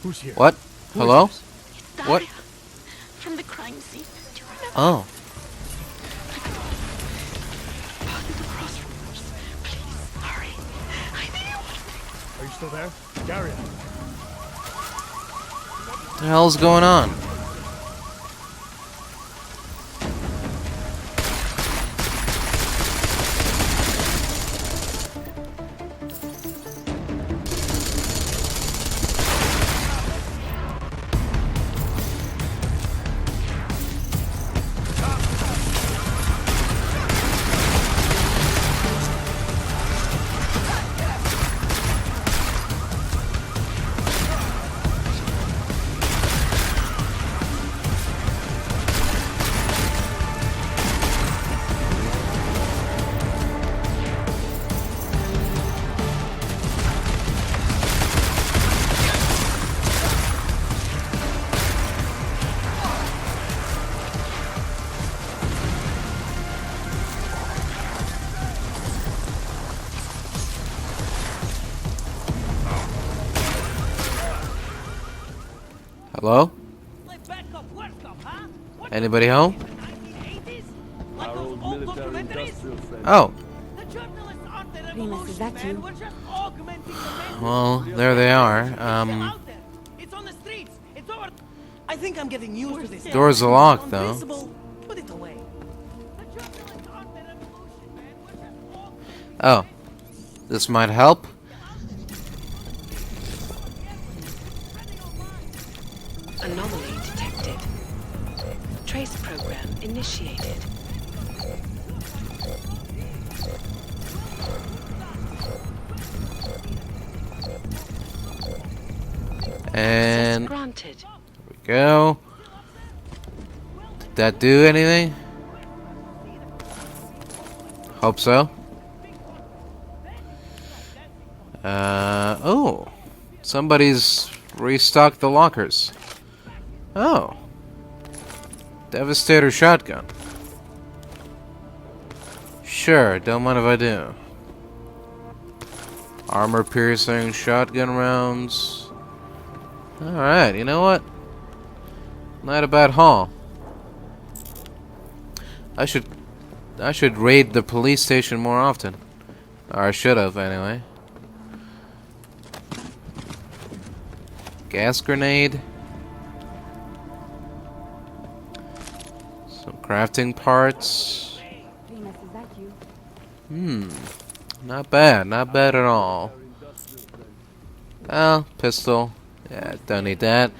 Who's here? What? Hello? What? From the crime scene. Do you remember? Oh. The crossroads. Please, hurry. I need you. Are you still there? Gary. What the hell's going on? Hello? Anybody home? Oh. Remus, is that you? Well, there they are. I think I'm getting used to this. Doors are locked, though. Put it away. Oh. This might help. Anomaly detected. Trace program initiated. And Granted. there we go. Did that do anything? Hope so. Oh. Somebody's restocked the lockers. Oh. Devastator shotgun. Sure, don't mind if I do. Armor piercing shotgun rounds. Alright, you know what? Not a bad haul. I should raid the police station more often. Or I should have, anyway. Gas grenade. Some crafting parts. Remus, is that you? Not bad. Not bad at all. Oh, pistol. Yeah, don't need that.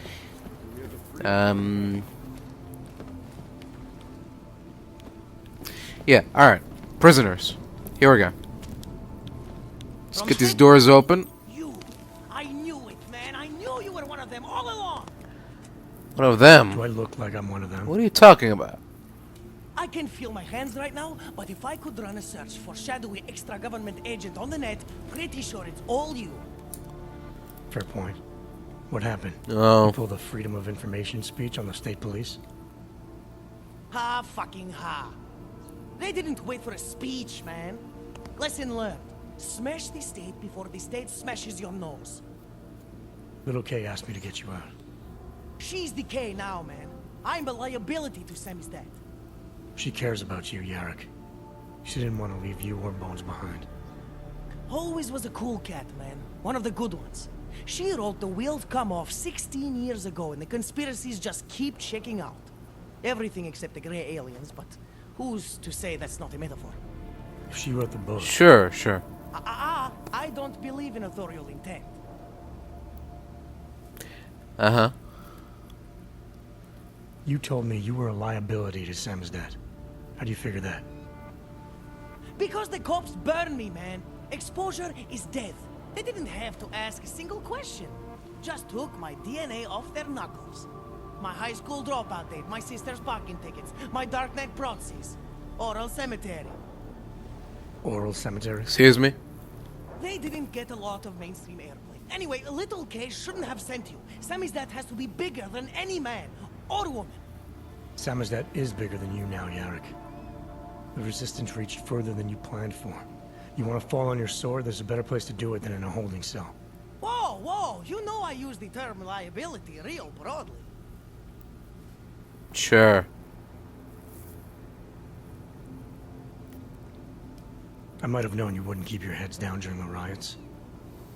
Yeah, alright. Prisoners. Here we go. Let's get these doors open. You. I knew it, man. I knew you were one of them all along. One of them? Do I look like I'm one of them? What are you talking about? I can feel my hands right now, but if I could run a search for shadowy extra-government agent on the net, pretty sure it's all you. Fair point. What happened? Oh. You pulled a Freedom of Information speech on the state police? Ha fucking ha. They didn't wait for a speech, man. Lesson learned. Smash the state before the state smashes your nose. Little K asked me to get you out. She's the K now, man. I'm a liability to Sammy's dad. She cares about you, Yarrick. She didn't want to leave you or Bones behind. Always was a cool cat, man. One of the good ones. She wrote the wheels come off 16 years ago and the conspiracies just keep checking out. Everything except the gray aliens, but who's to say that's not a metaphor? If she wrote the book... Sure, sure. I don't believe in authorial intent. Uh-huh. You told me you were a liability to Sam's dad. How do you figure that? Because the cops burn me, man. Exposure is death. They didn't have to ask a single question. Just took my DNA off their knuckles. My high school dropout date, my sister's parking tickets, my darknet proxies. Oral cemetery. Oral cemetery? Excuse me? They didn't get a lot of mainstream airplay. Anyway, little K shouldn't have sent you. Sammy's dad has to be bigger than any man or woman. Sam's dad is bigger than you now, Yarrick. The resistance reached further than you planned for. You want to fall on your sword, there's a better place to do it than in a holding cell. Whoa, whoa! You know I use the term liability real broadly. Sure. I might have known you wouldn't keep your heads down during the riots.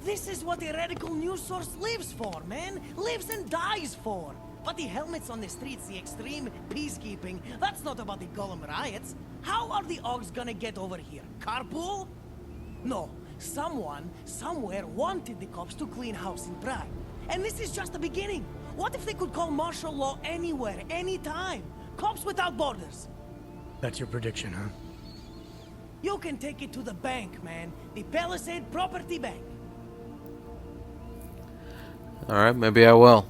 This is what a radical news source lives for, man. Lives and dies for. But the helmets on the streets, the extreme peacekeeping, that's not about the Gollum riots. How are the Augs gonna get over here? Carpool? No. Someone, somewhere, wanted the cops to clean house in Prague. And this is just the beginning. What if they could call martial law anywhere, anytime? Cops without borders. That's your prediction, huh? You can take it to the bank, man. The Palisade Property Bank. Alright, maybe I will.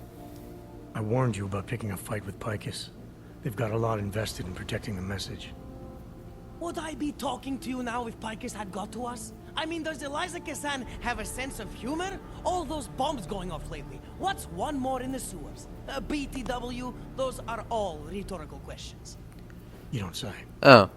I warned you about picking a fight with Picus. They've got a lot invested in protecting the message. Would I be talking to you now if Picus had got to us? I mean, does Eliza Kazan have a sense of humor? All those bombs going off lately. What's one more in the sewers? BTW? Those are all rhetorical questions. You don't say. Oh.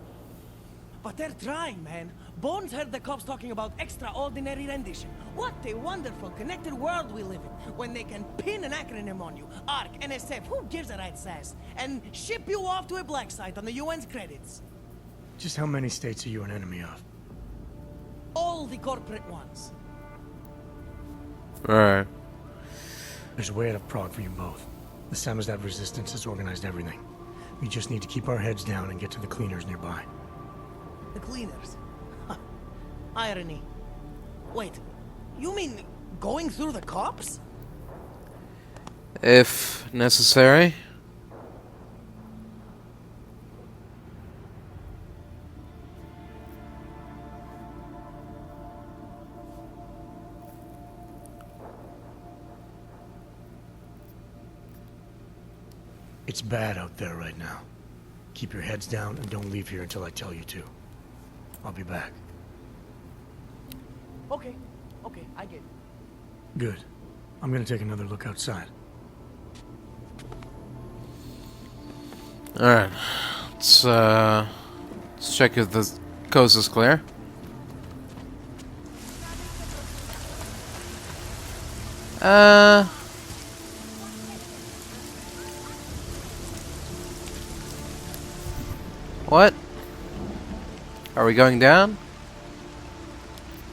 But they're trying, man. Bones heard the cops talking about extraordinary rendition. What a wonderful, connected world we live in, when they can pin an acronym on you, ARC, NSF, who gives a rat's ass, and ship you off to a black site on the UN's credits. Just how many states are you an enemy of? All the corporate ones. Alright. There's a way out of Prague for you both. The Samizdat resistance has organized everything. We just need to keep our heads down and get to the cleaners nearby. The cleaners. Huh. Irony. Wait, you mean going through the cops? If necessary. It's bad out there right now. Keep your heads down and don't leave here until I tell you to. I'll be back. Okay, I get it. Good. I'm gonna take another look outside. Alright. Let's check if the coast is clear. What? Are we going down?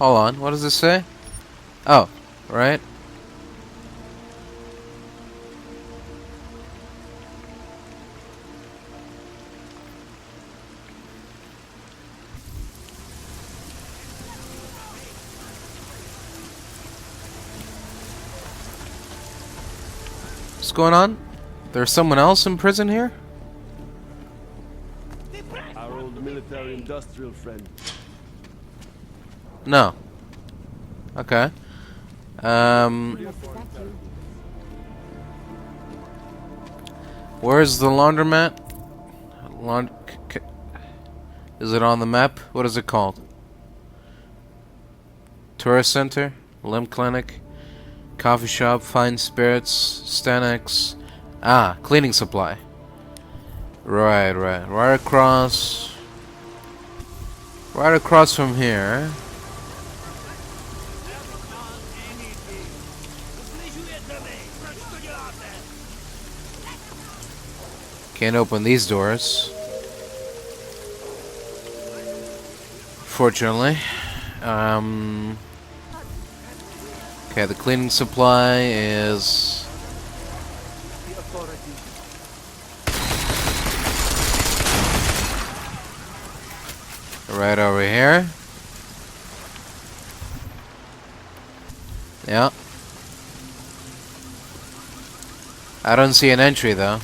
Hold on, what does this say? Oh, right. What's going on? There's someone else in prison here? Our old military industrial friend. No. Okay. Where's the laundromat? Is it on the map? What is it called? Tourist center? Limb clinic? Coffee shop? Fine spirits? Stanex? Ah, cleaning supply. Right. Right across from here. Can't open these doors. Fortunately. Okay, the cleaning supply is right over here. Yeah. I don't see an entry though.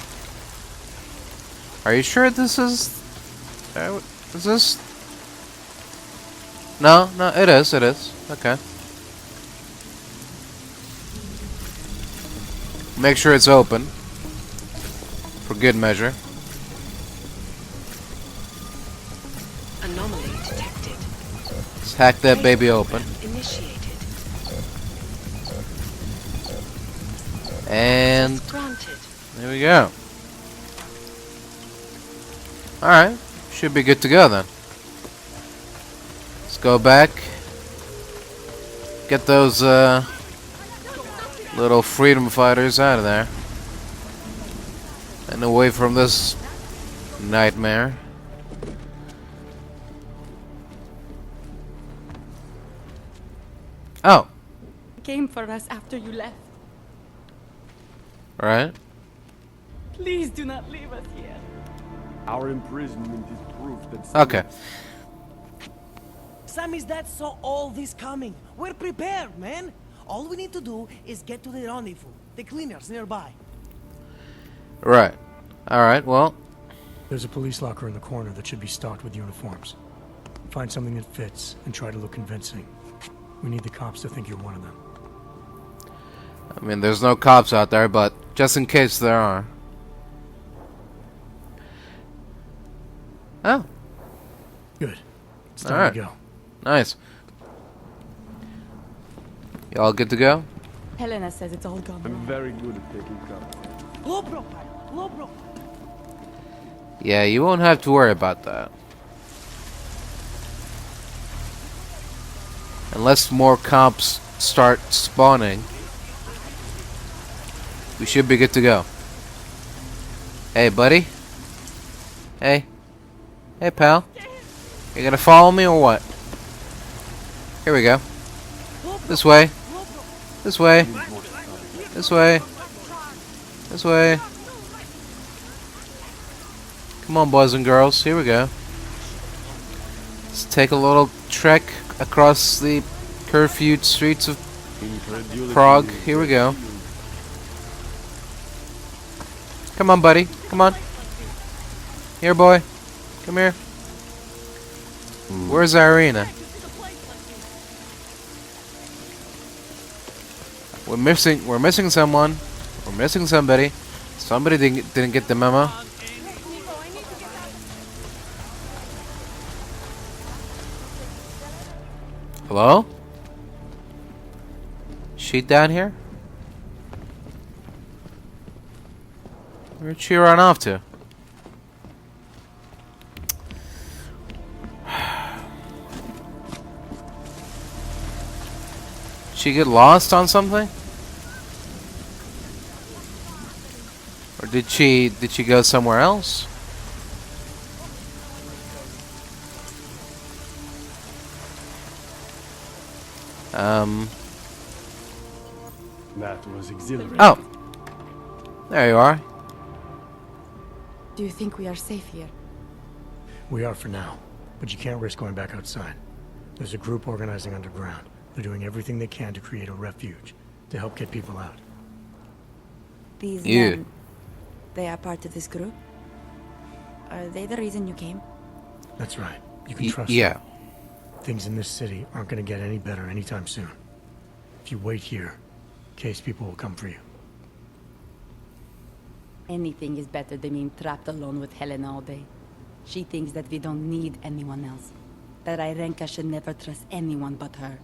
Are you sure this is... is this... No, it is. Okay. Make sure it's open. For good measure. Anomaly detected. Let's hack that baby open. Initiated. And... Access granted. there we go. Alright, should be good to go then. Let's go back. Get those little freedom fighters out of there. And away from this nightmare. Oh. Came for us after you left. Right. Please do not leave us here. Our imprisonment is proof that... Okay. Sammy's dad saw all this coming. We're prepared, man. All we need to do is get to the rendezvous. The cleaners nearby. Right. Alright, well. There's a police locker in the corner that should be stocked with uniforms. Find something that fits and try to look convincing. We need the cops to think you're one of them. I mean, there's no cops out there, but just in case there are. Oh. Good. It's time Alright. to go. Nice. Y'all good to go? Helena says it's all gone I'm wrong. very good at taking cover. Low profile. Low profile. Yeah, you won't have to worry about that. Unless more cops start spawning, we should be good to go. Hey, buddy. Hey. Hey, pal. You gonna follow me or what? Here we go. This way. This way. This way. This way. Come on, boys and girls. Here we go. Let's take a little trek across the curfewed streets of Incredulity Prague. is Here we go. Come on, buddy. Come on. Here, boy. Come here. Where's Irina? We're missing someone. We're missing somebody. Somebody didn't get the memo. Hello? She down here? Where'd she run off to? She get lost on something? Or did she go somewhere else? That was exhilarating. Oh. There you are. Do you think we are safe here? We are for now, but you can't risk going back outside. There's a group organizing underground. They're doing everything they can to create a refuge, to help get people out. These Yeah. men, they are part of this group? Are they the reason you came? That's right. You can trust Yeah. them. Things in this city aren't going to get any better anytime soon. If you wait here, case people will come for you. Anything is better than being trapped alone with Helena all day. She thinks that we don't need anyone else. That Irenka should never trust anyone but her.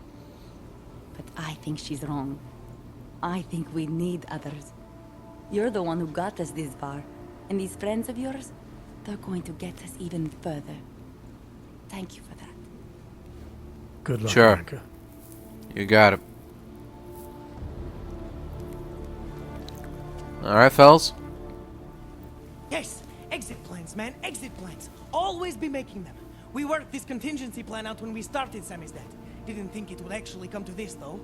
But I think she's wrong. I think we need others. You're the one who got us this far. And these friends of yours, they're going to get us even further. Thank you for that. Good luck, Sure. Monica. You got it. Alright, fellas. Yes, exit plans, man, exit plans. Always be making them. We worked this contingency plan out when we started Sammy's Dead. Didn't think it would actually come to this, though.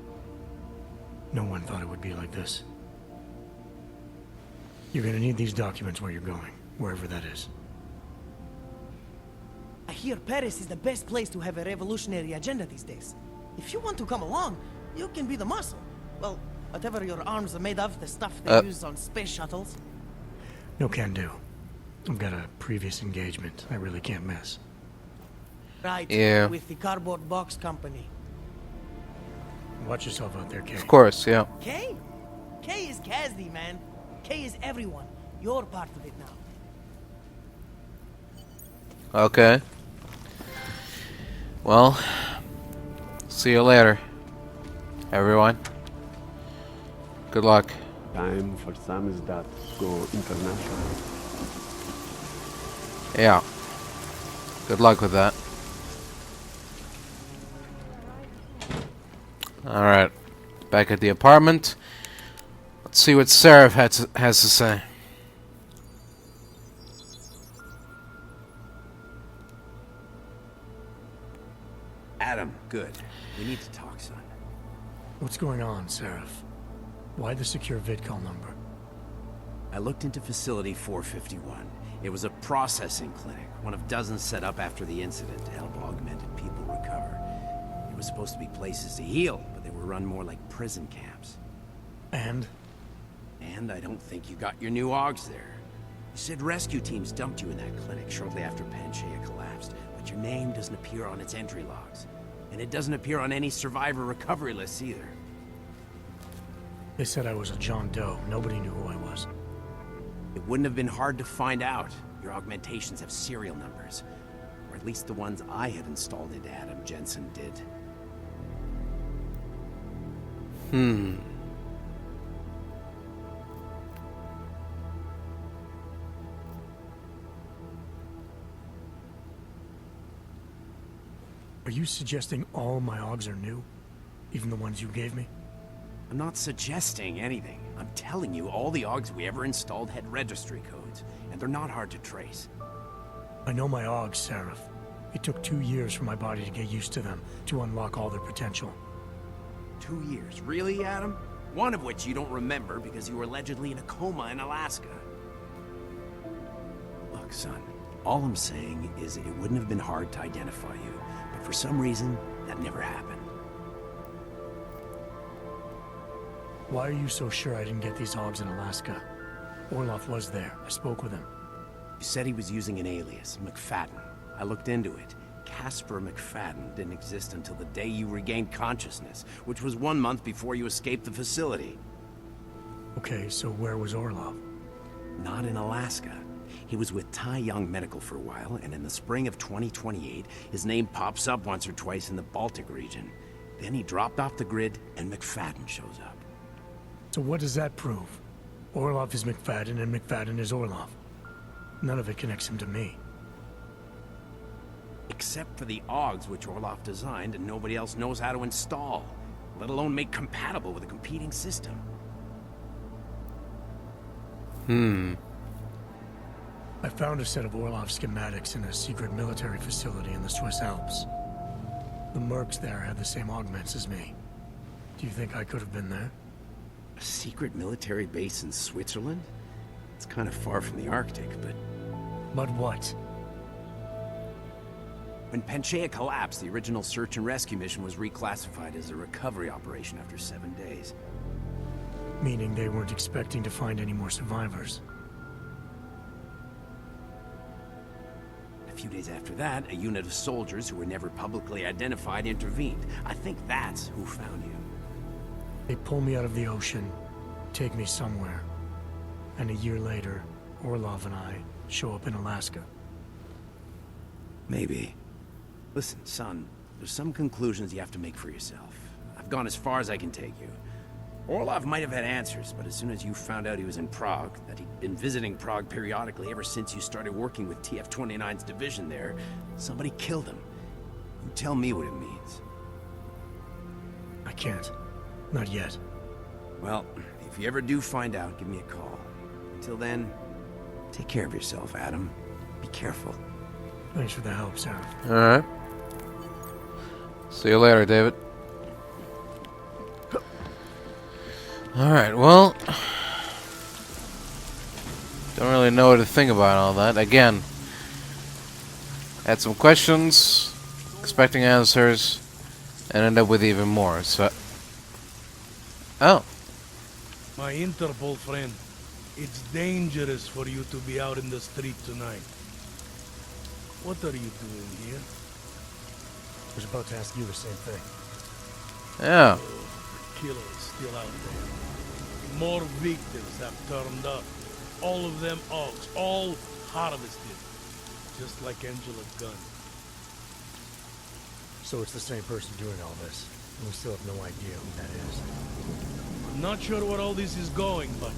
No one thought it would be like this. You're going to need these documents where you're going, wherever that is. I hear Paris is the best place to have a revolutionary agenda these days. If you want to come along, you can be the muscle. Well, whatever your arms are made of, the stuff they use on space shuttles. No can do. I've got a previous engagement I really can't miss. Right, Yeah. with the cardboard box company. Watch yourself out there, Kay. Of course, yeah. Kay? Kay is Každý, man. Kay is everyone. You're part of it now. Okay. Well, see you later, everyone. Good luck. Time for Sammy's dad to go international. Yeah. Good luck with that. Alright. Back at the apartment. Let's see what Seraph has to say. Adam, good. We need to talk, son. What's going on, Seraph? Why the secure vidcall number? I looked into Facility 451. It was a processing clinic, one of dozens set up after the incident to help augmented people recover. It was supposed to be places to heal, but they were run more like prison camps. And? And I don't think you got your new Augs there. You said rescue teams dumped you in that clinic shortly after Panchaea collapsed, but your name doesn't appear on its entry logs. And it doesn't appear on any survivor recovery lists either. They said I was a John Doe. Nobody knew who I was. It wouldn't have been hard to find out. Your augmentations have serial numbers. Or at least the ones I had installed into Adam Jensen did. Are you suggesting all my Augs are new? Even the ones you gave me? I'm not suggesting anything. I'm telling you, all the Augs we ever installed had registry codes, and they're not hard to trace. I know my Augs, Seraph. It took 2 years for my body to get used to them, to unlock all their potential. 2 years? Really, Adam? One of which you don't remember because you were allegedly in a coma in Alaska. Look, son, all I'm saying is it wouldn't have been hard to identify you, but for some reason, that never happened. Why are you so sure I didn't get these Augs in Alaska? Orloff was there. I spoke with him. You said he was using an alias, McFadden. I looked into it. Casper McFadden didn't exist until the day you regained consciousness, which was 1 month before you escaped the facility. Okay, so where was Orloff? Not in Alaska. He was with Tai Young Medical for a while, and in the spring of 2028, his name pops up once or twice in the Baltic region. Then he dropped off the grid, and McFadden shows up. So what does that prove? Orloff is McFadden, and McFadden is Orloff. None of it connects him to me. Except for the Augs which Orloff designed and nobody else knows how to install, let alone make compatible with a competing system. I found a set of Orloff schematics in a secret military facility in the Swiss Alps. The mercs there had the same augments as me. Do you think I could have been there? A secret military base in Switzerland? It's kind of far from the Arctic, but... But what? When Panchaea collapsed, the original search and rescue mission was reclassified as a recovery operation after 7 days. Meaning they weren't expecting to find any more survivors. A few days after that, a unit of soldiers who were never publicly identified intervened. I think that's who found you. They pull me out of the ocean, take me somewhere. And a year later, Orlov and I show up in Alaska. Maybe. Listen, son, there's some conclusions you have to make for yourself. I've gone as far as I can take you. Orlov might have had answers, but as soon as you found out he was in Prague, that he'd been visiting Prague periodically ever since you started working with TF-29's division there, somebody killed him. You tell me what it means. I can't. Not yet. Well, if you ever do find out, give me a call. Until then, take care of yourself, Adam. Be careful. Thanks for the help, Sarah. Alright. See you later, David. Alright, well... don't really know what to think about all that. Again, had some questions, expecting answers, and ended up with even more, so... Oh. My Interpol friend, it's dangerous for you to be out in the street tonight. What are you doing here? I was about to ask you the same thing. Yeah. The killer is still out there. More victims have turned up. All of them Augs, all harvested. Just like Angela Gunn. So it's the same person doing all this, and we still have no idea who that is. I'm not sure where all this is going, but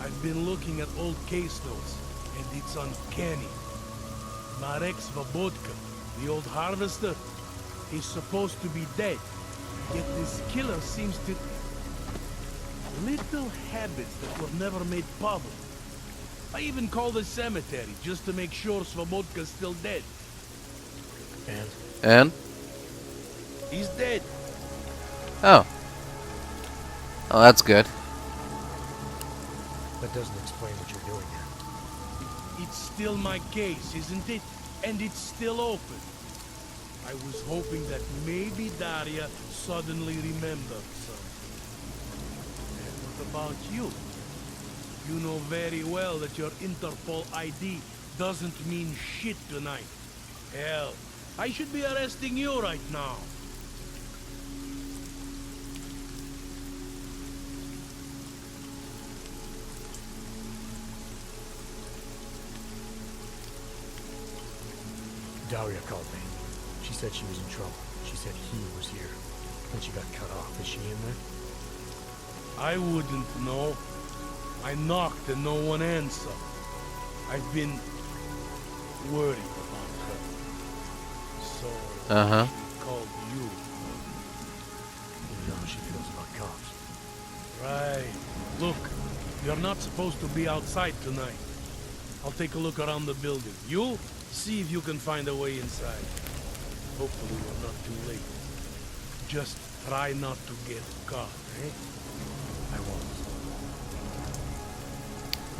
I've been looking at old case notes, and it's uncanny. Marek Svobotka, the old harvester, he's supposed to be dead, yet this killer seems to... Little habits that were never made public. I even called the cemetery just to make sure Svobodka's still dead. And? He's dead. Oh. Oh, that's good. That doesn't explain what you're doing here. It's still my case, isn't it? And it's still open. I was hoping that maybe Daria suddenly remembered something. And what about you? You know very well that your Interpol ID doesn't mean shit tonight. Hell, I should be arresting you right now. Daria called me. She said she was in trouble. She said he was here. Then she got cut off. Is she in there? I wouldn't know. I knocked and no one answered. I've been worried about her. So she called you. You know how she feels about cops. Right. Look, you're not supposed to be outside tonight. I'll take a look around the building. You see if you can find a way inside. Hopefully we're not too late. Just try not to get caught, eh? I won't.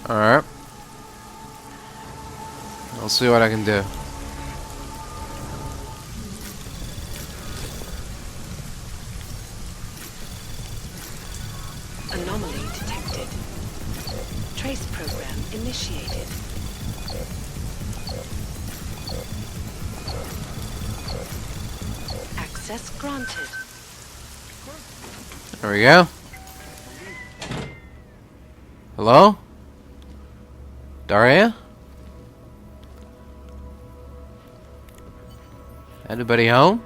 Alright. I'll see what I can do. Anomaly detected. Trace program initiated. Access granted. There we go. Hello? Daria? Anybody home?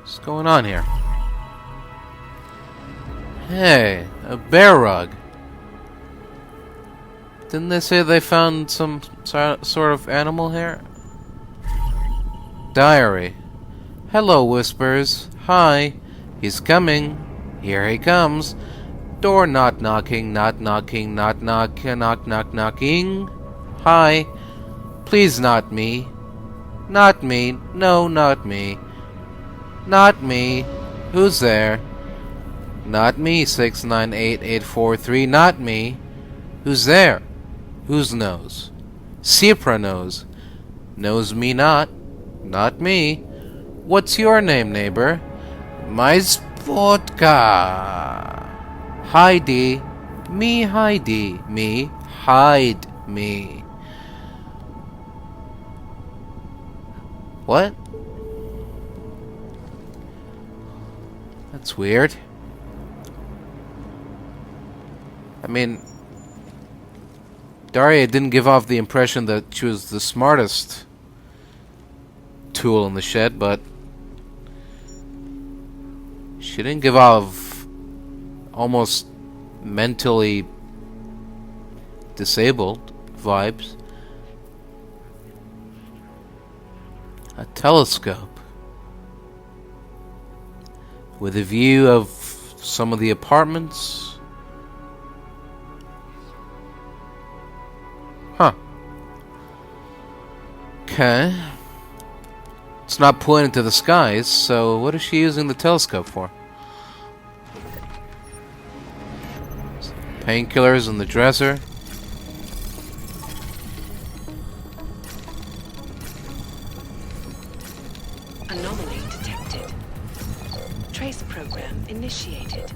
What's going on here? Hey, a bear rug. Didn't they say they found some sort of animal here? Diary. Hello, Whispers. Hi. He's coming. Here he comes. Door not knocking, not knocking, not knock, knock, knock, knocking. Hi. Please not me. Not me. No, not me. Not me. Who's there? Not me, 698843. Not me. Who's there? Whose knows? Sipra knows. Knows me not. Not me. What's your name, neighbor? My Vodka. Heidi. Me Heidi. Me. Hide me. What? That's weird. I mean, Daria didn't give off the impression that she was the smartest tool in the shed, but she didn't give off almost mentally disabled vibes. A telescope with a view of some of the apartments. Huh. Okay. It's not pointing to the skies, so what is she using the telescope for? Painkillers in the dresser. Anomaly detected. Trace program initiated.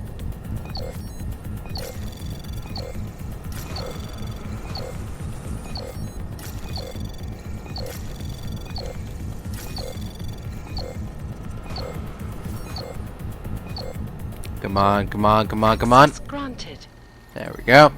Come on, come on, come on, come on. Access granted. There we go.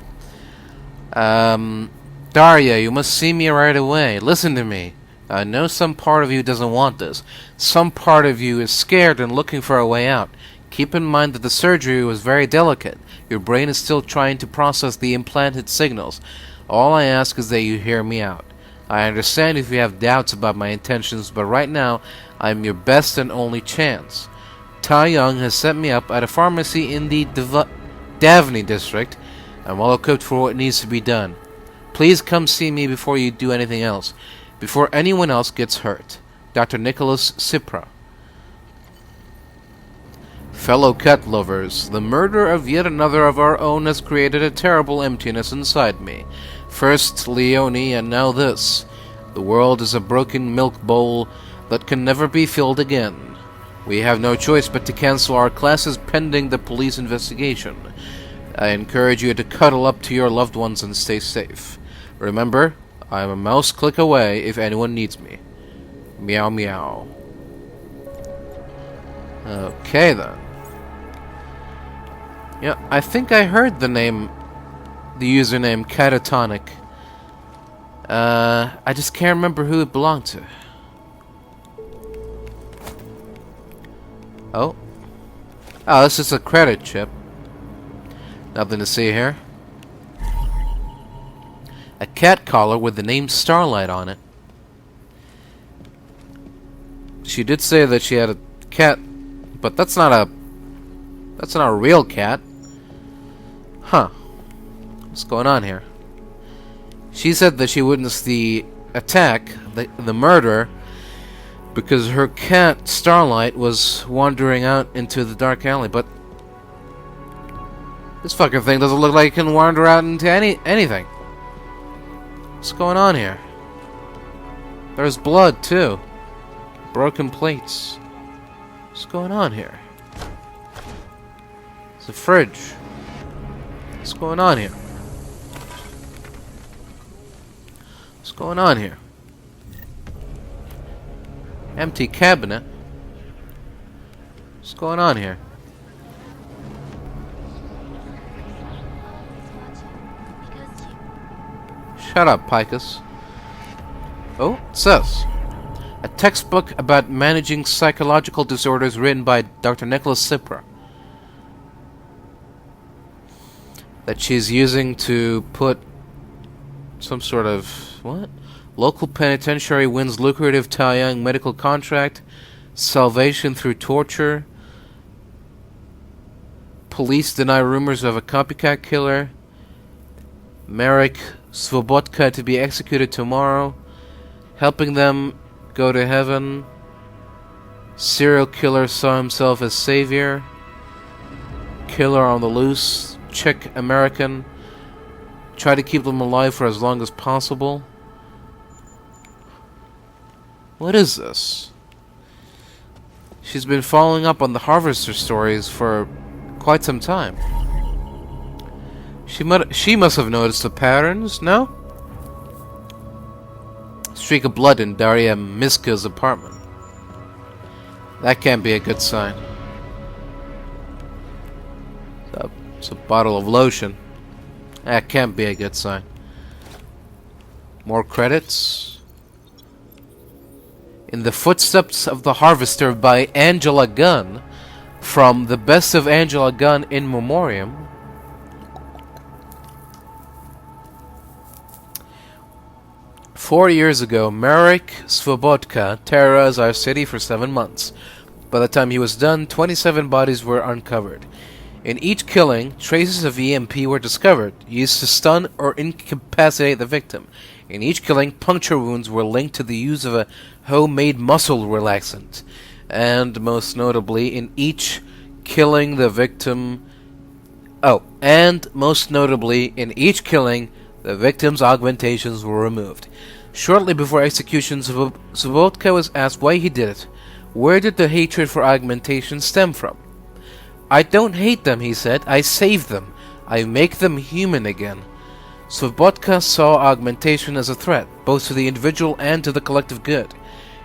Daria, you must see me right away. Listen to me. I know some part of you doesn't want this. Some part of you is scared and looking for a way out. Keep in mind that the surgery was very delicate. Your brain is still trying to process the implanted signals. All I ask is that you hear me out. I understand if you have doubts about my intentions, but right now, I am your best and only chance. Tai Young has set me up at a pharmacy in the Davney district. I'm well equipped for what needs to be done. Please come see me before you do anything else. Before anyone else gets hurt. Dr. Nicholas Cipra. Fellow cat lovers, the murder of yet another of our own has created a terrible emptiness inside me. First Leone, and now this. The world is a broken milk bowl that can never be filled again. We have no choice but to cancel our classes pending the police investigation. I encourage you to cuddle up to your loved ones and stay safe. Remember, I am a mouse click away if anyone needs me. Meow meow. Okay then. Yeah, I think I heard the username Catatonic. I just can't remember who it belonged to. Oh. Oh, this is a credit chip. Nothing to see here. A cat collar with the name Starlight on it. She did say that she had a cat, but that's not a real cat. Huh. What's going on here? She said that she witnessed the attack, the murder, because her cat, Starlight, was wandering out into the dark alley, but this fucking thing doesn't look like it can wander out into anything. What's going on here? There's blood, too. Broken plates. What's going on here? It's a fridge. What's going on here? What's going on here? Empty cabinet. What's going on here? Shut up, Picus. Oh, it says a textbook about managing psychological disorders written by Dr. Nicholas Cipra. That she's using to put some sort of... what? Local penitentiary wins lucrative Taiyang medical contract. Salvation through torture. Police deny rumors of a copycat killer. Marek Svobodka to be executed tomorrow. Helping them go to heaven. Serial killer saw himself as savior. Killer on the loose. Czech American. Try to keep them alive for as long as possible. What is this? She's been following up on the Harvester stories for quite some time. She must have noticed the patterns, no? Streak of blood in Daria Miska's apartment. That can't be a good sign. It's a bottle of lotion. That can't be a good sign. More credits. In the Footsteps of the Harvester by Angela Gunn, from The Best of Angela Gunn in Memoriam. "4 years ago, Marek Svobodka terrorized our city for 7 months. By the time he was done, 27 bodies were uncovered. In each killing, traces of EMP were discovered, used to stun or incapacitate the victim. In each killing, puncture wounds were linked to the use of a homemade muscle relaxant. And most notably, in each killing, the victim's augmentations were removed. Shortly before execution, Svobodka was asked why he did it. Where did the hatred for augmentation stem from? I don't hate them, he said. I save them. I make them human again. Svobodka saw augmentation as a threat, both to the individual and to the collective good.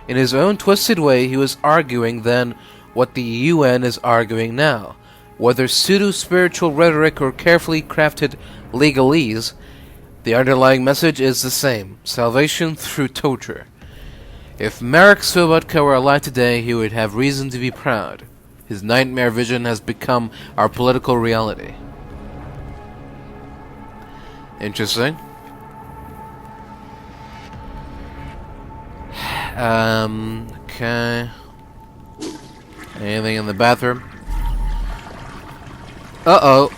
In his own twisted way, he was arguing then what the UN is arguing now. Whether pseudo-spiritual rhetoric or carefully crafted legalese, the underlying message is the same: salvation through torture. If Marek Svobodka were alive today, he would have reason to be proud. His nightmare vision has become our political reality. Interesting. Okay. Anything in the bathroom? Uh-oh.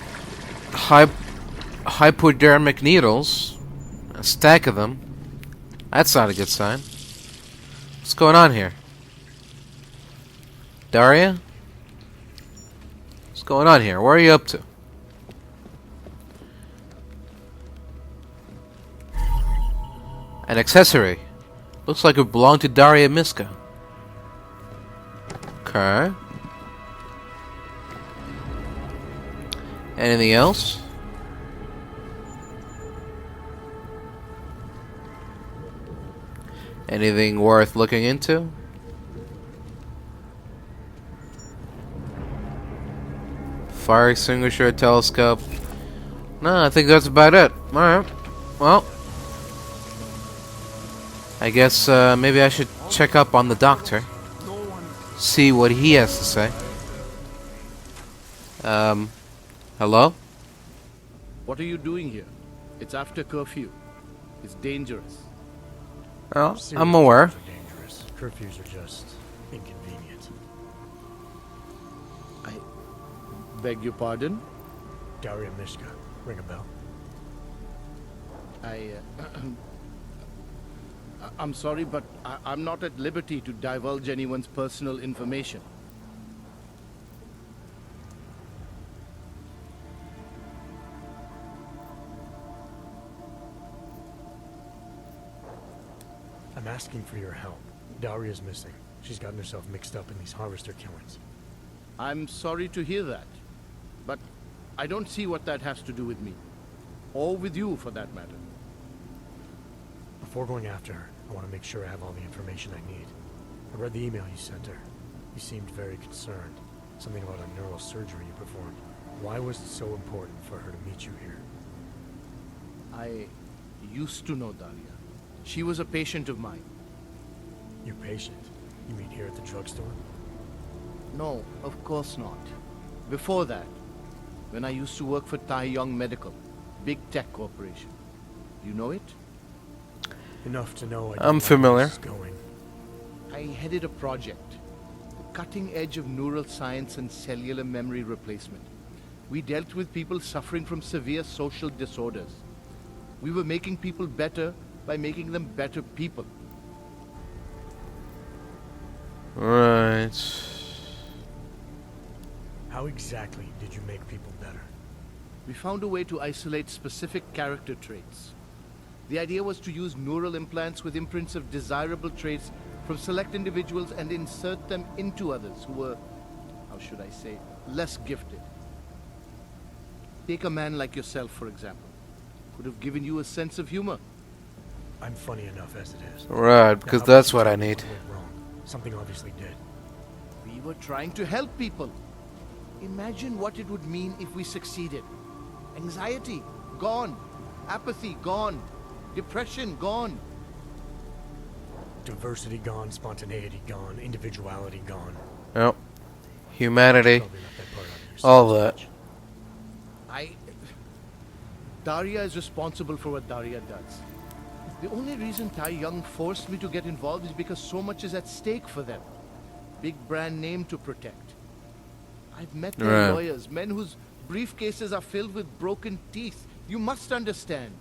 hypodermic needles. A stack of them. That's not a good sign. What's going on here? Daria? What's going on here? Where are you up to? An accessory. Looks like it belonged to Daria Miska. Okay. Anything else? Anything worth looking into? Fire extinguisher, telescope. No, I think that's about it. Alright. Well, I guess maybe I should check up on the doctor. See what he has to say. Hello? What are you doing here? It's after curfew. It's dangerous. Well, I'm aware. Serious are dangerous. Curfews are just inconvenient. I beg your pardon? Daria Mishka. Ring a bell. I'm sorry, but I'm not at liberty to divulge anyone's personal information. I'm asking for your help. Daria's missing. She's gotten herself mixed up in these harvester killings. I'm sorry to hear that, but I don't see what that has to do with me. Or with you, for that matter. Before going after her, I want to make sure I have all the information I need. I read the email you sent her. You seemed very concerned. Something about a neural surgery you performed. Why was it so important for her to meet you here? I used to know Daria. She was a patient of mine. Your patient? You mean here at the drugstore? No, of course not. Before that, when I used to work for Tai Yong Medical, big tech corporation. You know it? Enough to know I'm familiar. Going. I headed a project, the cutting edge of neural science and cellular memory replacement. We dealt with people suffering from severe social disorders. We were making people better by making them better people. Right. How exactly did you make people better? We found a way to isolate specific character traits. The idea was to use neural implants with imprints of desirable traits from select individuals and insert them into others who were, how should I say, less gifted. Take a man like yourself, for example. Could have given you a sense of humor. I'm funny enough as it is. Right, because Now, that's what I need. what went wrong? Something obviously did. We were trying to help people. Imagine what it would mean if we succeeded. Anxiety, gone. Apathy, gone. Depression, gone. Diversity gone, spontaneity gone, individuality gone. Yep. Humanity. Probably left that part out of your All speech. that. Daria is responsible for what Daria does. The only reason Tai Yong forced me to get involved is because so much is at stake for them. Big brand name to protect. I've met their Right. lawyers, men whose briefcases are filled with broken teeth. You must understand.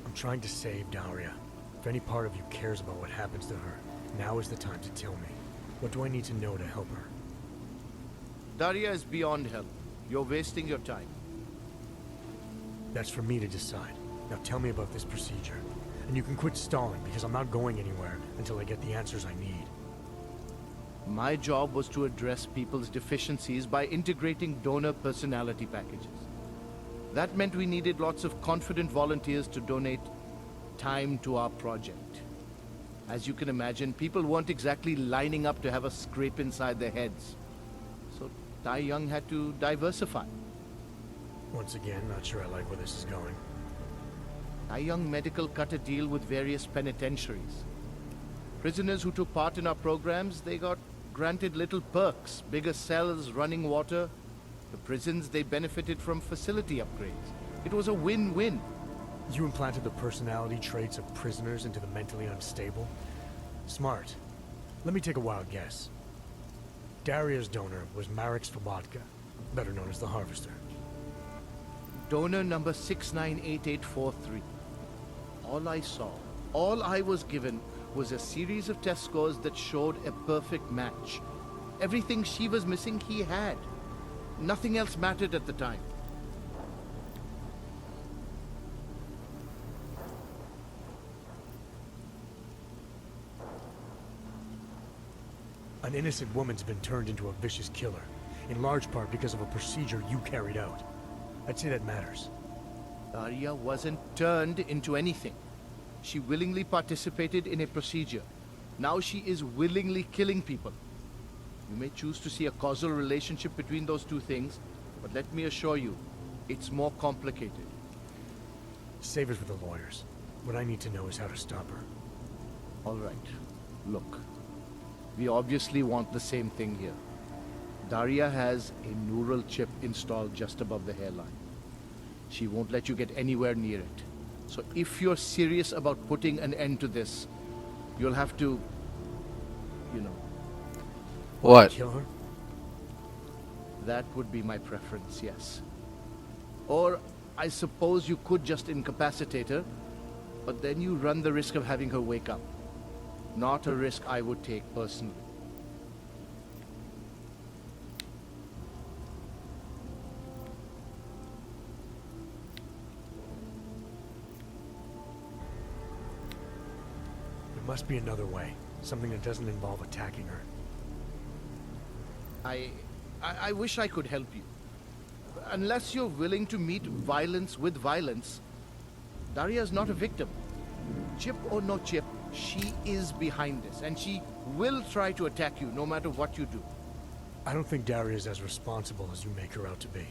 I'm trying to save Daria. If any part of you cares about what happens to her, now is the time to tell me. What do I need to know to help her? Daria is beyond help. You're wasting your time. That's for me to decide. Now tell me about this procedure. And you can quit stalling, because I'm not going anywhere until I get the answers I need. My job was to address people's deficiencies by integrating donor personality packages. That meant we needed lots of confident volunteers to donate time to our project. As you can imagine, people weren't exactly lining up to have a scrape inside their heads. So Tai Yong had to diversify. Once again, not sure I like where this is going. Tai Yong Medical cut a deal with various penitentiaries. Prisoners who took part in our programs, they got granted little perks, bigger cells, running water. The prisons, they benefited from facility upgrades. It was a win-win. You implanted the personality traits of prisoners into the mentally unstable? Smart. Let me take a wild guess. Daria's donor was Marek Svobotka, better known as the Harvester. Donor number 698843. All I saw, all I was given, was a series of test scores that showed a perfect match. Everything she was missing, he had. Nothing else mattered at the time. An innocent woman's been turned into a vicious killer, in large part because of a procedure you carried out. I'd say that matters. Daria wasn't turned into anything. She willingly participated in a procedure. Now she is willingly killing people. You may choose to see a causal relationship between those two things, but let me assure you, it's more complicated. Save it for the lawyers. What I need to know is how to stop her. All right. Look. We obviously want the same thing here. Daria has a neural chip installed just above the hairline. She won't let you get anywhere near it. So if you're serious about putting an end to this, you'll have to, you know. What? Kill her? That would be my preference, yes. Or I suppose you could just incapacitate her, but then you run the risk of having her wake up. Not a risk I would take personally. There must be another way. Something that doesn't involve attacking her. I wish I could help you. Unless you're willing to meet violence with violence, Daria's not a victim. Chip or no chip, she is behind this, and she will try to attack you no matter what you do. I don't think Daria's as responsible as you make her out to be.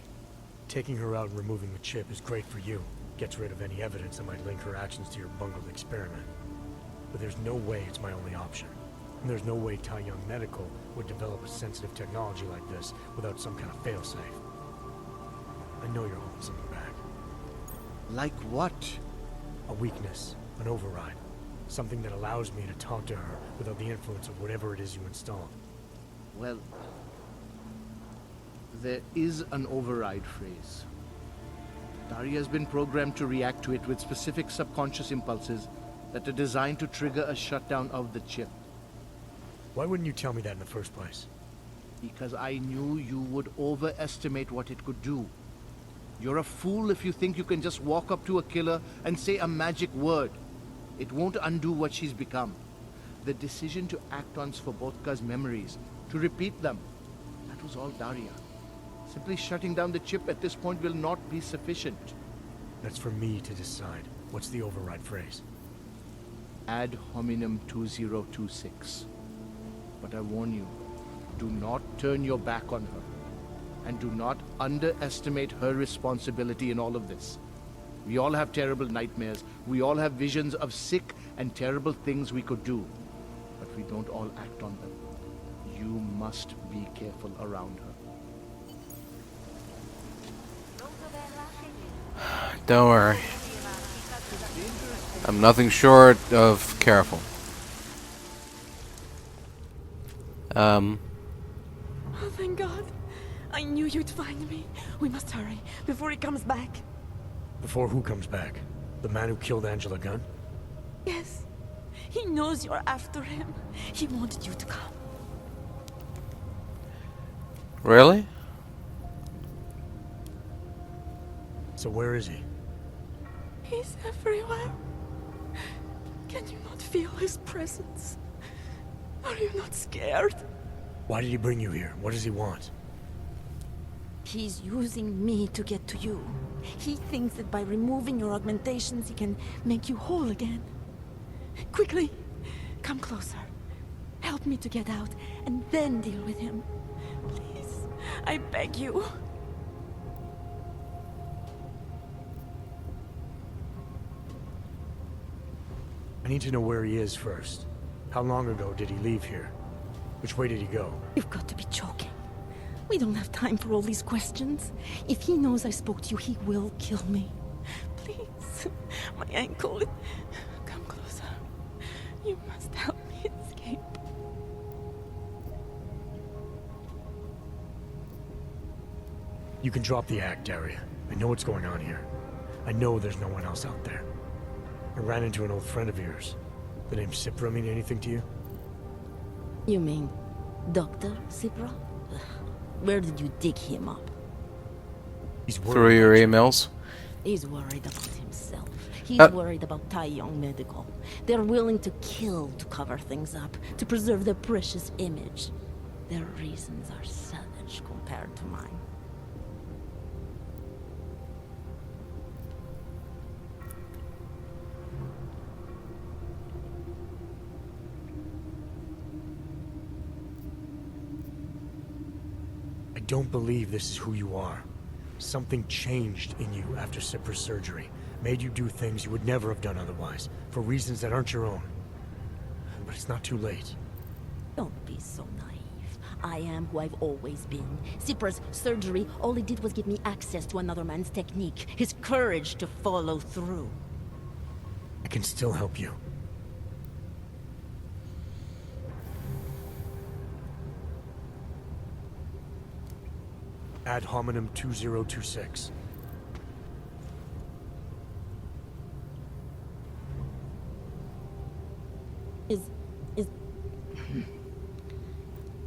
Taking her out and removing the chip is great for you. Gets rid of any evidence that might link her actions to your bungled experiment. But there's no way it's my only option. And there's no way Tai Young Medical would develop a sensitive technology like this without some kind of failsafe. I know you're holding something back. Like what? A weakness, an override. Something that allows me to talk to her without the influence of whatever it is you installed. Well, there is an override phrase. Daria's been programmed to react to it with specific subconscious impulses that are designed to trigger a shutdown of the chip. Why wouldn't you tell me that in the first place? Because I knew you would overestimate what it could do. You're a fool if you think you can just walk up to a killer and say a magic word. It won't undo what she's become. The decision to act on Svobodka's memories, to repeat them, that was all Daria. Simply shutting down the chip at this point will not be sufficient. That's for me to decide. What's the override phrase? Ad hominem 2026. But I warn you, do not turn your back on her. And do not underestimate her responsibility in all of this. We all have terrible nightmares. We all have visions of sick and terrible things we could do. But we don't all act on them. You must be careful around her. Don't worry. I'm nothing short of careful. Oh, thank God. I knew you'd find me. We must hurry before he comes back. Before who comes back? The man who killed Angela Gunn? Yes. He knows you're after him. He wanted you to come. Really? So where is he? He's everywhere. Can you not feel his presence? Are you not scared? Why did he bring you here? What does he want? He's using me to get to you. He thinks that by removing your augmentations, he can make you whole again. Quickly, come closer. Help me to get out, and then deal with him. Please, I beg you. I need to know where he is first. How long ago did he leave here? Which way did he go? You've got to be joking. We don't have time for all these questions. If he knows I spoke to you, he will kill me. Please, My ankle. Come closer. You must help me escape. You can drop the act, Daria. I know what's going on here. I know there's no one else out there. I ran into an old friend of yours. The name Cipra mean anything to you? You mean Dr. Cipra? Where did you dig him up? He's worried Through your about you. emails. He's worried about himself. He's Uh. worried about Tai Young Medical. They're willing to kill to cover things up, to preserve their precious image. Their reasons are savage compared to mine. I don't believe this is who you are. Something changed in you after Cipra's surgery. Made you do things you would never have done otherwise, for reasons that aren't your own. But it's not too late. Don't be so naive. I am who I've always been. Cipra's surgery, all it did was give me access to another man's technique, his courage to follow through. I can still help you. Ad hominem 2026.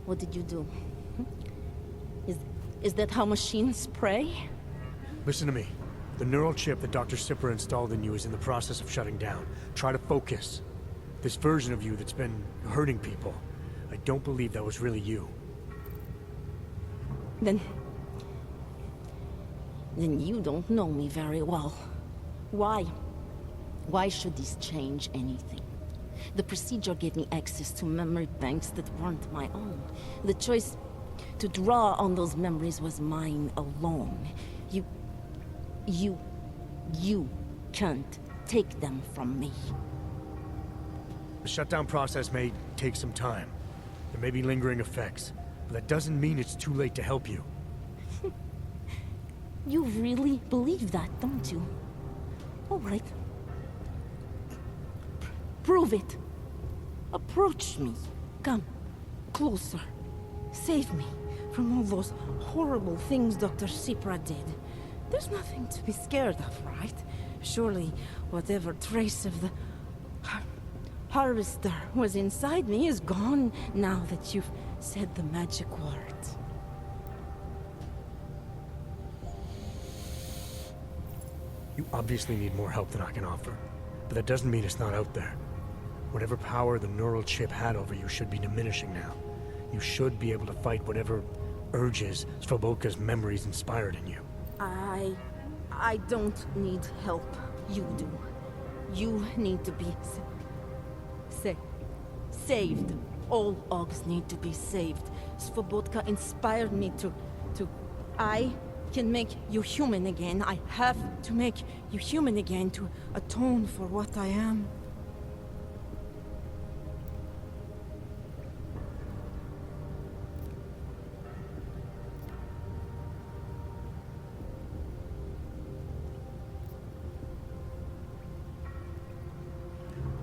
What did you do? Is that how machines pray? Listen to me. The neural chip that Dr. Cipra installed in you is in the process of shutting down. Try to focus. This version of you that's been hurting people. I don't believe that was really you. Then you don't know me very well. Why? Why should this change anything? The procedure gave me access to memory banks that weren't my own. The choice to draw on those memories was mine alone. You can't take them from me. The shutdown process may take some time. There may be lingering effects, but that doesn't mean it's too late to help you. You really believe that, don't you? All right. Prove it. Approach me. Come. Closer. Save me from all those horrible things Dr. Cipra did. There's nothing to be scared of, right? Surely whatever trace of the harvester was inside me is gone now that you've said the magic words. You obviously need more help than I can offer, but that doesn't mean it's not out there. Whatever power the neural chip had over you should be diminishing now. You should be able to fight whatever urges Svobodka's memories inspired in you. I don't need help. You do. You need to be saved. All Augs need to be saved. Svobodka inspired me to... I can make you human again. I have to make you human again to atone for what I am.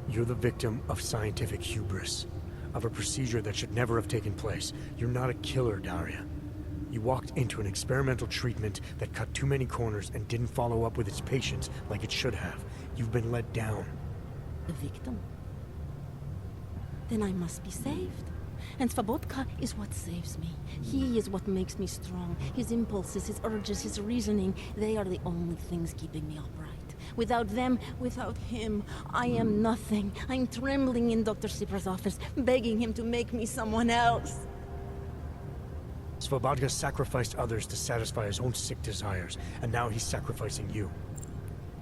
You're the victim of scientific hubris, of a procedure that should never have taken place. You're not a killer, Daria. You walked into an experimental treatment that cut too many corners and didn't follow up with its patients like it should have. You've been let down. The victim? Then I must be saved. And Svobodka is what saves me. He is what makes me strong. His impulses, his urges, his reasoning, they are the only things keeping me upright. Without them, without him, I am nothing. I'm trembling in Dr. Cipra's office, begging him to make me someone else. Svobodka sacrificed others to satisfy his own sick desires, and now he's sacrificing you.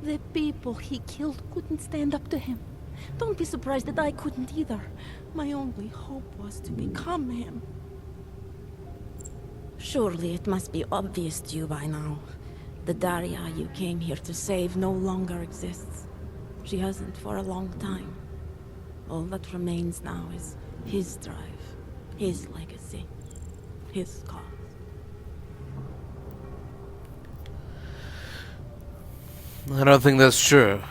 The people he killed couldn't stand up to him. Don't be surprised that I couldn't either. My only hope was to become him. Surely it must be obvious to you by now. The Daria you came here to save no longer exists. She hasn't for a long time. All that remains now is his drive, his legacy, his cause. I don't think that's true.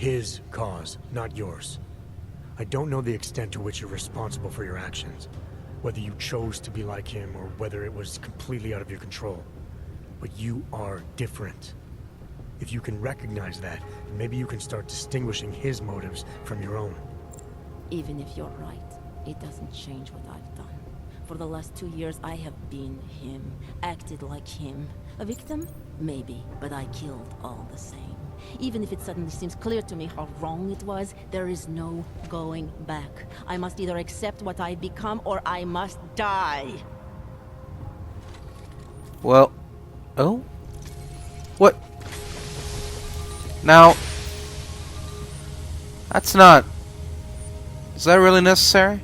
his cause, not yours. I don't know the extent to which you're responsible for your actions, whether you chose to be like him or whether it was completely out of your control. But you are different. If you can recognize that, maybe you can start distinguishing his motives from your own. Even if you're right, it doesn't change what I've done. For the last 2 years, I have been him, acted like him. A victim? Maybe, but I killed all the same. Even if it suddenly seems clear to me how wrong it was, there is no going back. I must either accept what I've become, or I must die. Well, oh? What? Now, that's not... Is that really necessary?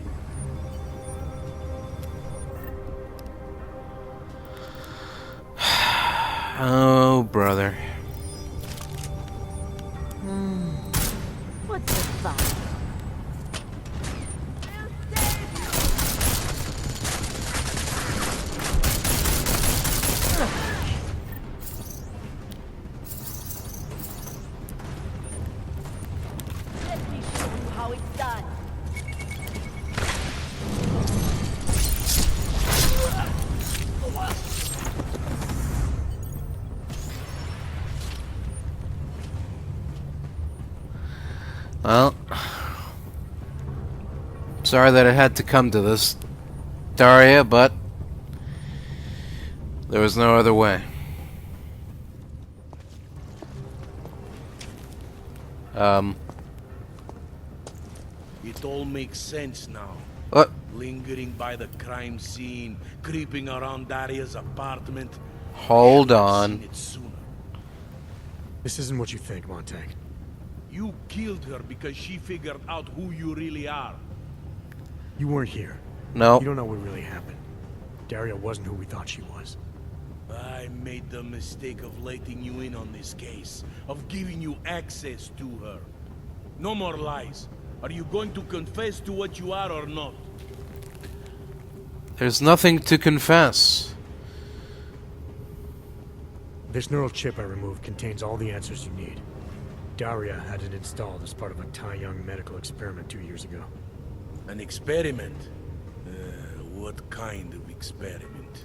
Oh, brother. What's the fun? Let me show you how it's done. Well, sorry that it had to come to this, Daria, but there was no other way. It all makes sense now. What? Lingering by the crime scene, creeping around Daria's apartment. Hold I should have on. seen it sooner. This isn't what you think, Montag. You killed her because she figured out who you really are. You weren't here. No. You don't know what really happened. Daria wasn't who we thought she was. I made the mistake of letting you in on this case, of giving you access to her. No more lies. Are you going to confess to what you are or not? There's nothing to confess. This neural chip I removed contains all the answers you need. Daria had it installed as part of a Tai Young medical experiment 2 years ago. An experiment? What kind of experiment?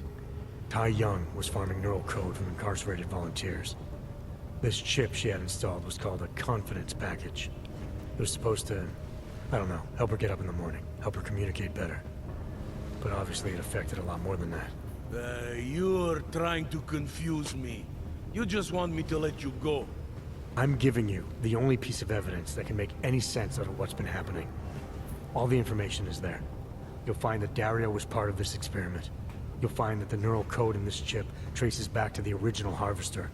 Tai Young was farming neural code from incarcerated volunteers. This chip she had installed was called a confidence package. It was supposed to, I don't know, help her get up in the morning, help her communicate better. But obviously it affected a lot more than that. You're trying to confuse me. You just want me to let you go. I'm giving you the only piece of evidence that can make any sense out of what's been happening. All the information is there. You'll find that Daria was part of this experiment. You'll find that the neural code in this chip traces back to the original harvester.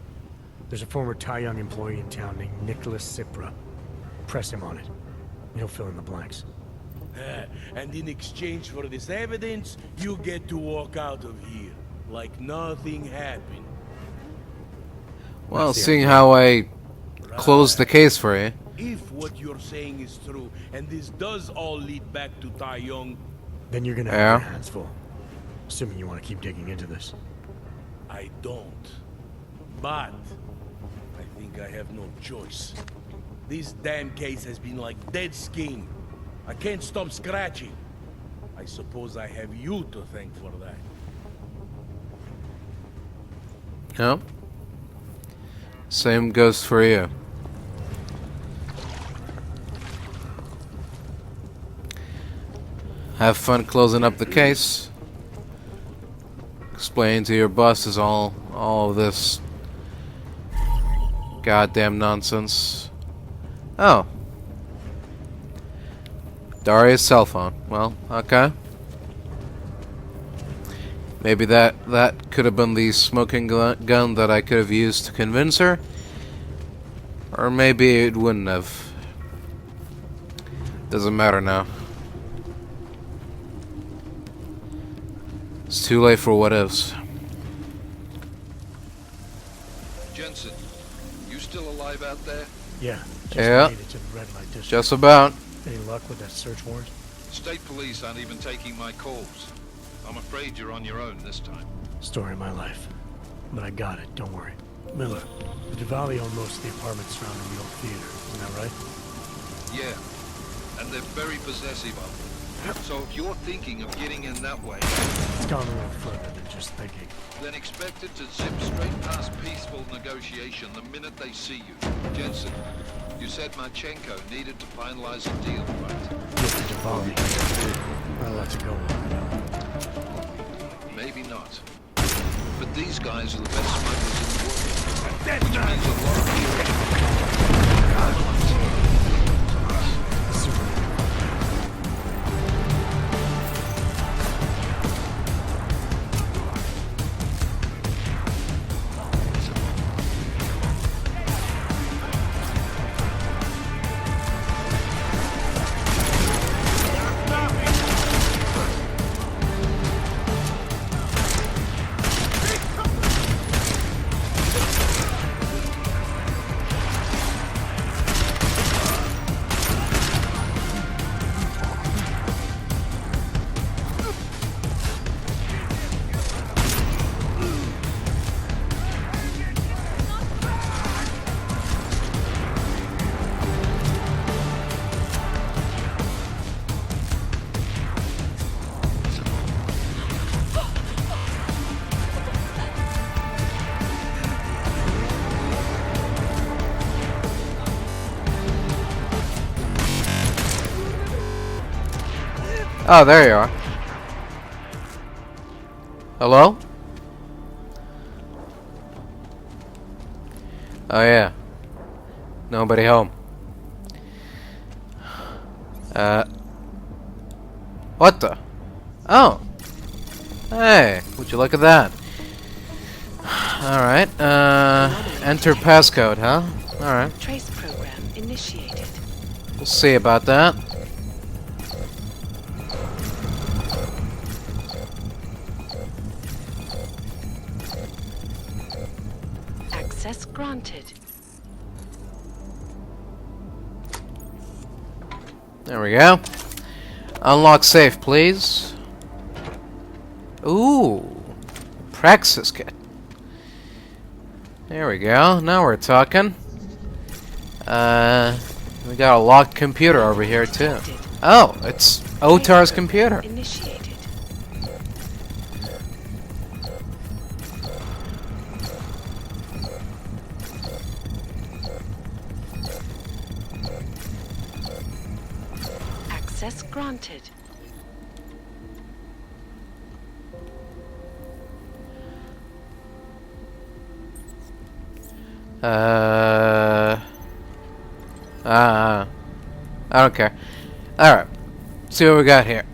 There's a former Tai Young employee in town named Nicholas Cipra. Press him on it. He'll fill in the blanks. And in exchange for this evidence, you get to walk out of here like nothing happened. Well, seeing how I closed the case for you. If what you're saying is true, and this does all lead back to Tai Young, Then you're gonna have your hands full. Assuming you want to keep digging into this. I don't. But I think I have no choice. This damn case has been like dead skin. I can't stop scratching. I suppose I have you to thank for that. No. Same goes for you. Have fun closing up the case. Explain to your bosses all of this goddamn nonsense. Oh. Daria's cell phone. Well, okay. Maybe that could have been the smoking gun that I could have used to convince her. Or maybe it wouldn't have. Doesn't matter now. It's too late for what ifs. Jensen, you still alive out there? Yeah. Yeah. Made it to the red light district. Just about. Any luck with that search warrant? State police aren't even taking my calls. I'm afraid you're on your own this time. Story of my life. But I got it, don't worry. Miller, the Diwali own most of the apartments surrounding the old theater, isn't that right? Yeah. And they're very possessive of them. So if you're thinking of getting in that way, It's gone a little further than just thinking. then expect it to zip straight past peaceful negotiation the minute they see you. Jensen, you said Marchenko needed to finalize a deal, right? With the Diwali. Not a lot to go on, I know. Maybe not. But these guys are the best smugglers in the world. Which means a lot of people... Oh, there you are. Hello? Oh, yeah. Nobody home. What the? Oh. Hey, would you look at that? Alright, enter passcode, huh? Alright. Trace program initiated. We'll see about that. Access granted. There we go. Unlock safe, please. Ooh. Praxis kit. There we go. Now we're talking. We got a locked computer over here, too. Oh, it's Otar's computer. Initiated. Access granted. I don't care. Alright. See what we got here.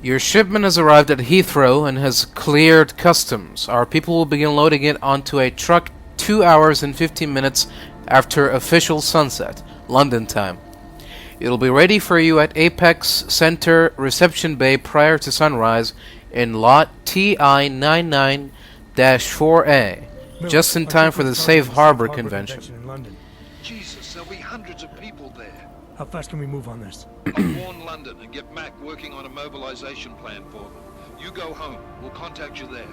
Your shipment has arrived at Heathrow and has cleared customs. Our people will begin loading it onto a truck 2 hours and 15 minutes after official sunset, London time. It'll be ready for you at Apex Center Reception Bay prior to sunrise in lot TI-99-4A, just in time for the Safe Harbor Convention. In London. Jesus, there'll be hundreds of people there. How fast can we move on this? I'll warn London and get Mac working on a mobilization plan for them. You go home. We'll contact you there.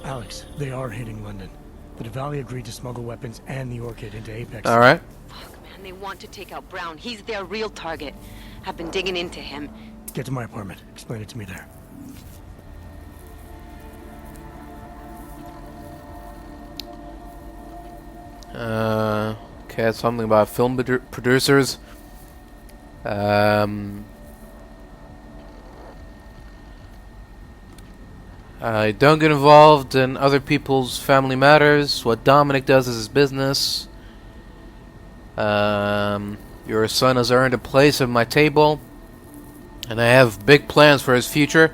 Alex, they are hitting London. The Diwali agreed to smuggle weapons and the Orchid into Apex. Alright. Fuck, man, they want to take out Brown. He's their real target. I've been digging into him. Get to my apartment. Explain it to me there. Okay, something about film producers. Don't get involved in other people's family matters. What Dominic does is his business. Your son has earned a place at my table, and I have big plans for his future.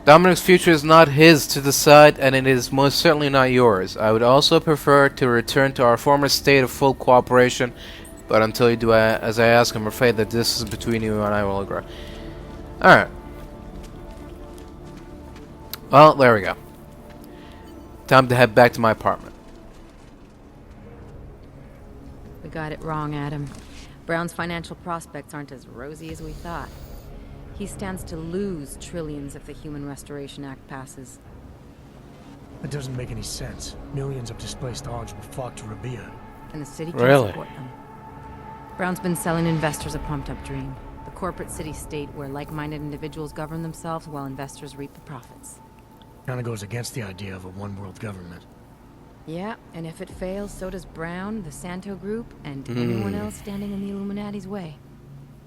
Dominic's future is not his to decide, and it is most certainly not yours. I would also prefer to return to our former state of full cooperation, but until you do as I ask, I'm afraid that this is between you and I will agree. Alright. Well, there we go. Time to head back to my apartment. We got it wrong, Adam. Brown's financial prospects aren't as rosy as we thought. He stands to lose trillions if the Human Restoration Act passes. That doesn't make any sense. Millions of displaced Augs will flock to Rabia. And the city can Really? support them. Brown's been selling investors a pumped-up dream. The corporate city-state where like-minded individuals govern themselves while investors reap the profits. Kinda goes against the idea of a one-world government. Yeah, and if it fails, so does Brown, the Santo Group, and anyone else standing in the Illuminati's way.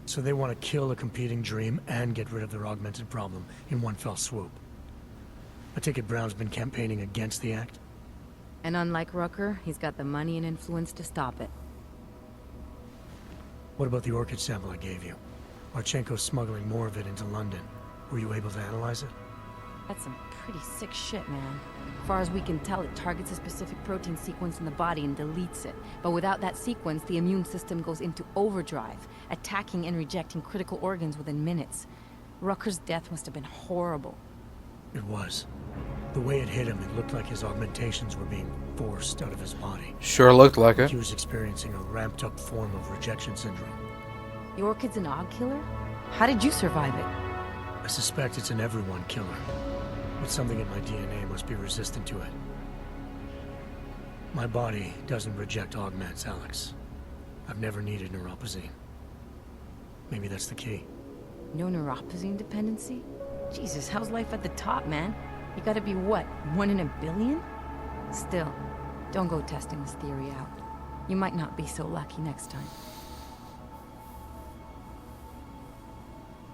So they want to kill a competing dream and get rid of their augmented problem in one fell swoop. I take it Brown's been campaigning against the act? And unlike Rucker, he's got the money and influence to stop it. What about the orchid sample I gave you? Marchenko's smuggling more of it into London. Were you able to analyze it? That's some pretty sick shit, man. As far as we can tell, it targets a specific protein sequence in the body and deletes it. But without that sequence, the immune system goes into overdrive, attacking and rejecting critical organs within minutes. Rucker's death must have been horrible. It was. The way it hit him, it looked like his augmentations were being forced out of his body. Sure looked like it. He was experiencing a ramped-up form of rejection syndrome. The orchid's an Aug killer? How did you survive it? I suspect it's an everyone killer. But something in my DNA must be resistant to it. My body doesn't reject augments, Alex. I've never needed neuropazine. Maybe that's the key. No neuropazine dependency? Jesus, how's life at the top, man? You gotta be what, 1 in a billion? Still, don't go testing this theory out. You might not be so lucky next time.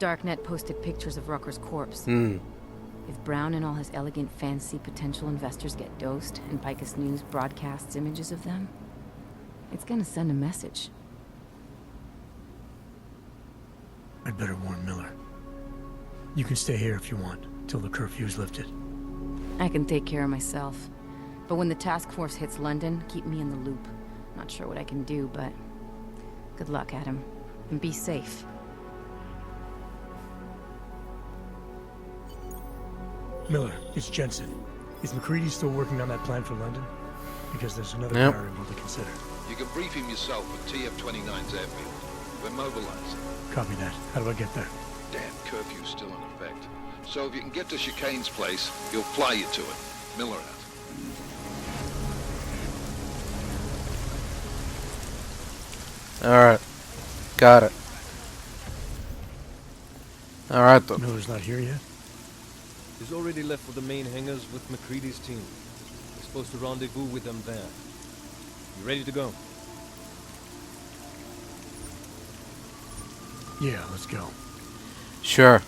Darknet posted pictures of Rucker's corpse. If Brown and all his elegant, fancy potential investors get dosed, and Picus News broadcasts images of them, it's gonna send a message. I'd better warn Miller. You can stay here if you want, till the curfew's lifted. I can take care of myself. But when the task force hits London, keep me in the loop. Not sure what I can do, but good luck, Adam. And be safe. Miller, it's Jensen. Is McCready still working on that plan for London? Because there's another variable to consider. You can brief him yourself at TF-29's airfield. We're mobilizing. Copy that. How do I get there? Damn curfew's still in effect. So if you can get to Chicane's place, he'll fly you to it. Miller out. Alright. Got it. Alright then. Miller's not here yet? He's already left for the main hangars with McCready's team. We're supposed to rendezvous with them there. You ready to go? Yeah, let's go. Sure.